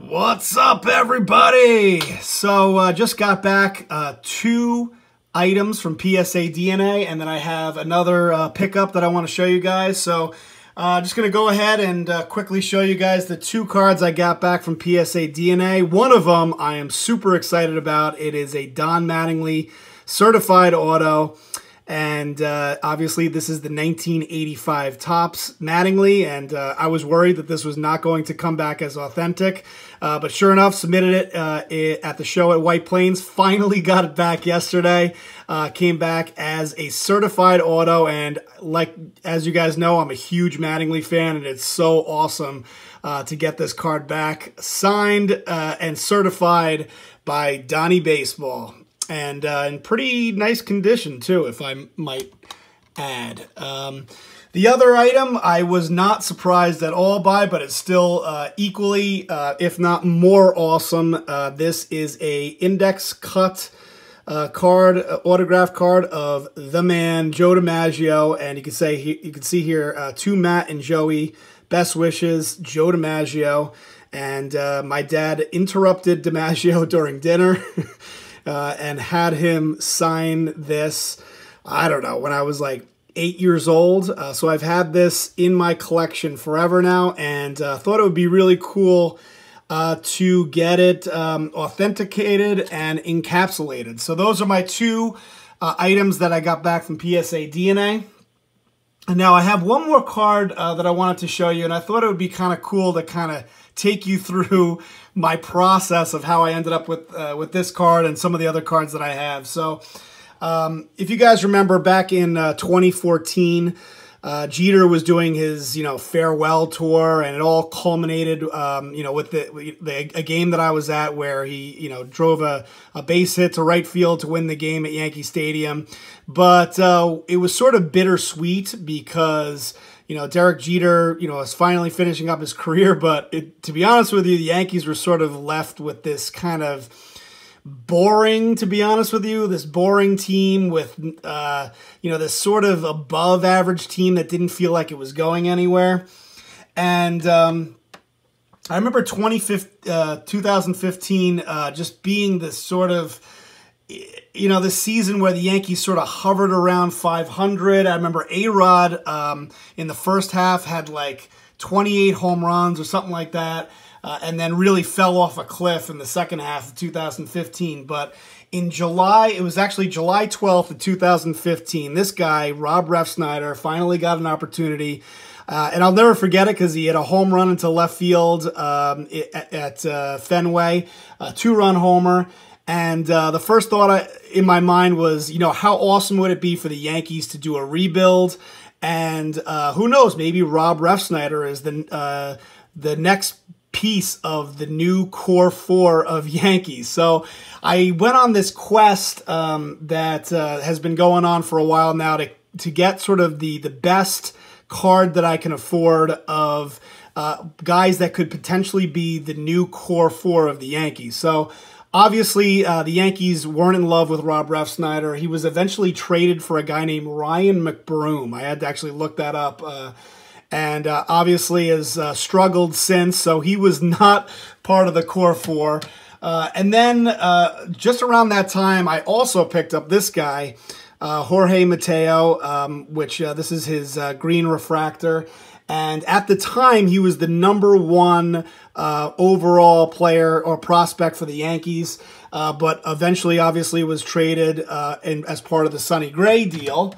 What's up, everybody? So just got back 2 items from PSA DNA, and then I have another pickup that I want to show you guys. So just going to go ahead and quickly show you guys the 2 cards I got back from PSA DNA. One of them I am super excited about. It is a Don Mattingly certified auto. And obviously this is the 1985 Topps Mattingly, and I was worried that this was not going to come back as authentic, but sure enough, submitted it at the show at White Plains, finally got it back yesterday, came back as a certified auto, and as you guys know, I'm a huge Mattingly fan, and it's so awesome to get this card back signed and certified by Donnie Baseball. And in pretty nice condition, too, if I might add. The other item I was not surprised at all by, but it's still equally, if not more awesome. This is a index cut card, autograph card of the man, Joe DiMaggio. And you can see here, to Matt and Joey, best wishes, Joe DiMaggio. And my dad interrupted DiMaggio during dinner. And had him sign this, I don't know, when I was like 8 years old. So I've had this in my collection forever now, and thought it would be really cool to get it authenticated and encapsulated. So those are my 2 items that I got back from PSA DNA. And now I have one more card that I wanted to show you, and I thought it would be kind of cool to kind of take you through my process of how I ended up with this card and some of the other cards that I have. So if you guys remember back in 2014, Jeter was doing his, farewell tour, and it all culminated, with a game that I was at where he, drove a base hit to right field to win the game at Yankee Stadium. But it was sort of bittersweet because, Derek Jeter, was finally finishing up his career. But to be honest with you, the Yankees were sort of left with this kind of boring, to be honest with you, this boring team with, this sort of above average team that didn't feel like it was going anywhere. And I remember 2015 just being this sort of, this season where the Yankees sort of hovered around 500. I remember A-Rod in the first half had like 28 home runs or something like that. And then really fell off a cliff in the second half of 2015. But in July, it was actually July 12th of 2015, this guy, Rob Refsnyder, finally got an opportunity. And I'll never forget it because he had a home run into left field at Fenway, a 2-run homer. And the first thought in my mind was, how awesome would it be for the Yankees to do a rebuild? And who knows, maybe Rob Refsnyder is the next piece of the new core 4 of Yankees. So I went on this quest that has been going on for a while now to get sort of the best card that I can afford of guys that could potentially be the new core 4 of the Yankees. So obviously the Yankees weren't in love with Rob Refsnyder. He was eventually traded for a guy named Ryan McBroom. I had to actually look that up. And obviously has struggled since, so he was not part of the core 4. And then just around that time, I also picked up this guy, Jorge Mateo, which this is his green refractor. And at the time, he was the #1 overall player or prospect for the Yankees, but eventually, obviously, was traded as part of the Sonny Gray deal.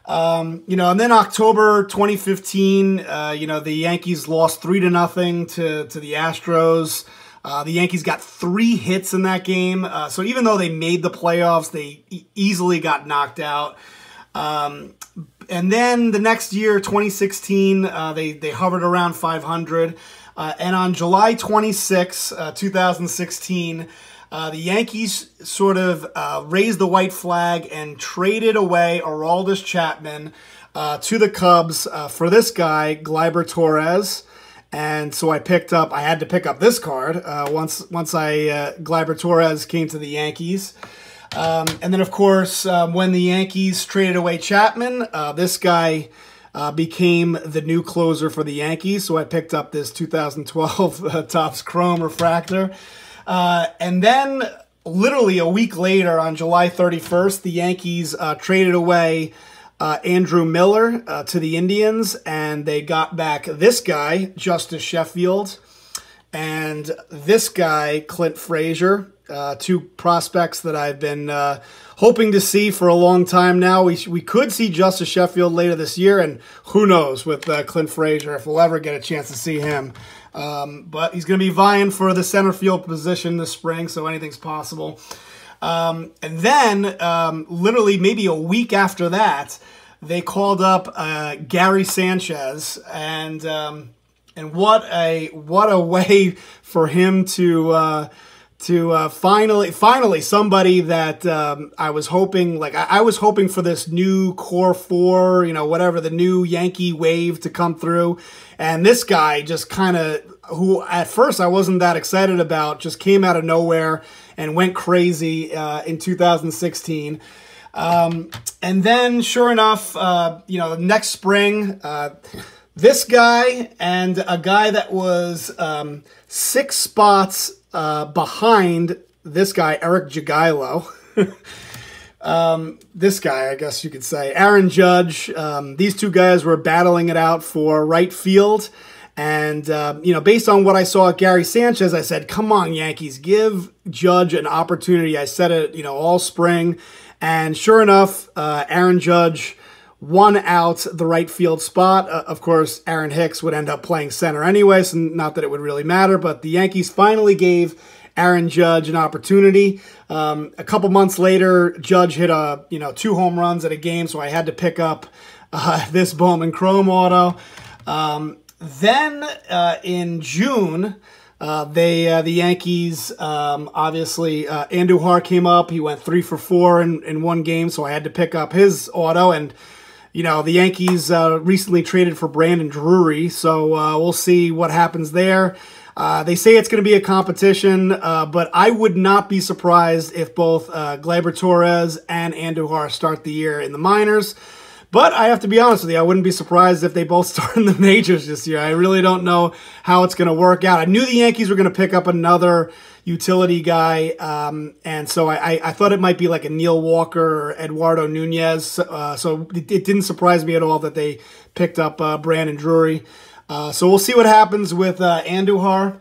And then October 2015, the Yankees lost 3-0 to the Astros. The Yankees got 3 hits in that game. So even though they made the playoffs, they easily got knocked out. And then the next year, 2016, they hovered around 500. And on July 26, 2016, the Yankees sort of raised the white flag and traded away Aroldis Chapman to the Cubs for this guy, Gleyber Torres. And so I had to pick up this card once Gleyber Torres came to the Yankees. And then, of course, when the Yankees traded away Chapman, this guy became the new closer for the Yankees. So I picked up this 2012 Topps Chrome Refractor. And then literally a week later, on July 31st, the Yankees traded away Andrew Miller to the Indians, and they got back this guy, Justice Sheffield, and this guy, Clint Frazier, two prospects that I've been hoping to see for a long time now. We could see Justice Sheffield later this year, and who knows with Clint Frazier if we'll ever get a chance to see him. But he's going to be vying for the center field position this spring, so anything's possible. And then, literally maybe a week after that, they called up Gary Sanchez, and what a way for him to finally somebody that I was hoping, like I was hoping for this new core four, whatever, the new Yankee wave to come through, and this guy just kind of, who at first I wasn't that excited about, just came out of nowhere and went crazy in 2016. And then, sure enough, the next spring, this guy and a guy that was 6 spots behind this guy, Eric Jagielo. This guy, I guess you could say, Aaron Judge. These two guys were battling it out for right field. And, based on what I saw at Gary Sanchez, I said, come on, Yankees, give Judge an opportunity. I said it, all spring. And sure enough, Aaron Judge won out the right field spot. Of course, Aaron Hicks would end up playing center anyway, so not that it would really matter. But the Yankees finally gave Aaron Judge an opportunity. A couple months later, Judge hit 2 home runs at a game, so I had to pick up this Bowman Chrome auto. Then in June, the Yankees, obviously, Andujar came up. He went 3 for 4 in one game, so I had to pick up his auto. And, the Yankees recently traded for Brandon Drury, so we'll see what happens there. They say it's going to be a competition, but I would not be surprised if both Gleyber Torres and Andujar start the year in the minors. But I have to be honest with you, I wouldn't be surprised if they both start in the majors this year. I really don't know how it's going to work out. I knew the Yankees were going to pick up another utility guy, and so I thought it might be like a Neil Walker or Eduardo Nunez. So it didn't surprise me at all that they picked up Brandon Drury. So we'll see what happens with Andujar.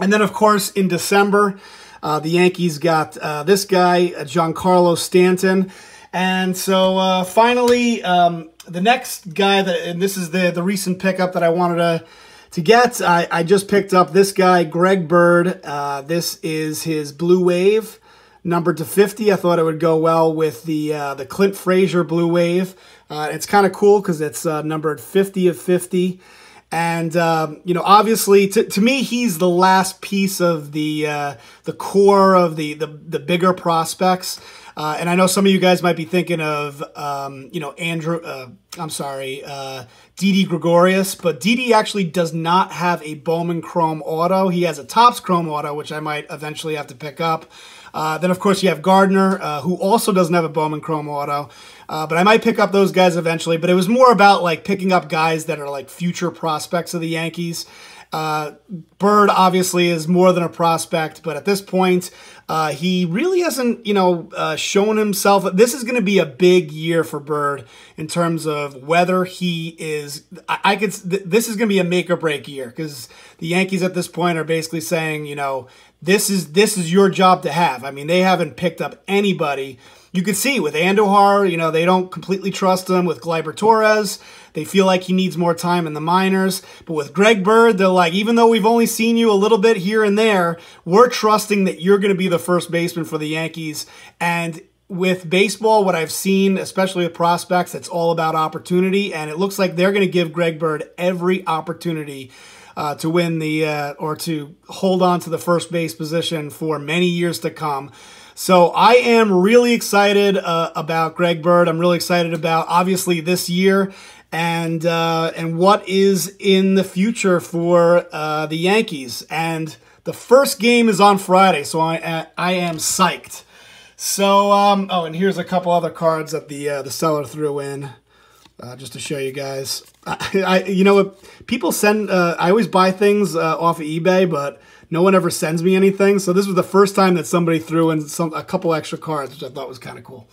And then, of course, in December, the Yankees got this guy, Giancarlo Stanton. And so finally, the next guy, and this is the recent pickup that I wanted to get, I just picked up this guy, Greg Bird. This is his Blue Wave, numbered to 50. I thought it would go well with the Clint Frazier Blue Wave. It's kind of cool because it's numbered 50 of 50. And, obviously, to me, he's the last piece of the core of the bigger prospects. And I know some of you guys might be thinking of, Didi Gregorius, but Didi actually does not have a Bowman Chrome auto. He has a Topps Chrome auto, which I might eventually have to pick up. Then, of course, you have Gardner, who also doesn't have a Bowman Chrome auto. But I might pick up those guys eventually. But it was more about, like, picking up guys that are, like, future prospects of the Yankees. Bird, obviously, is more than a prospect. But at this point, he really hasn't, shown himself. This is going to be a big year for Bird in terms of whether he is. This is going to be a make or break year because the Yankees at this point are basically saying, this is your job to have. I mean, they haven't picked up anybody. You could see with Andujar, they don't completely trust him. With Gleyber Torres, they feel like he needs more time in the minors. But with Greg Bird, they're like, even though we've only seen you a little bit here and there, we're trusting that you're going to be the first baseman for the Yankees. And with baseball, what I've seen, especially with prospects, it's all about opportunity. And it looks like they're going to give Greg Bird every opportunity to win or to hold on to the first base position for many years to come. So I am really excited about Greg Bird. I'm really excited about, obviously, this year and what is in the future for the Yankees. And the first game is on Friday, so I am psyched. So, and here's a couple other cards that the seller threw in. just to show you guys. You know what? People send, I always buy things off of eBay, but no one ever sends me anything. So this was the first time that somebody threw in a couple extra cards, which I thought was kind of cool.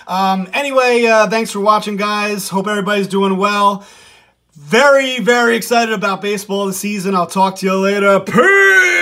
Anyway, thanks for watching, guys. Hope everybody's doing well. Very, very excited about baseball this season. I'll talk to you later. Peace!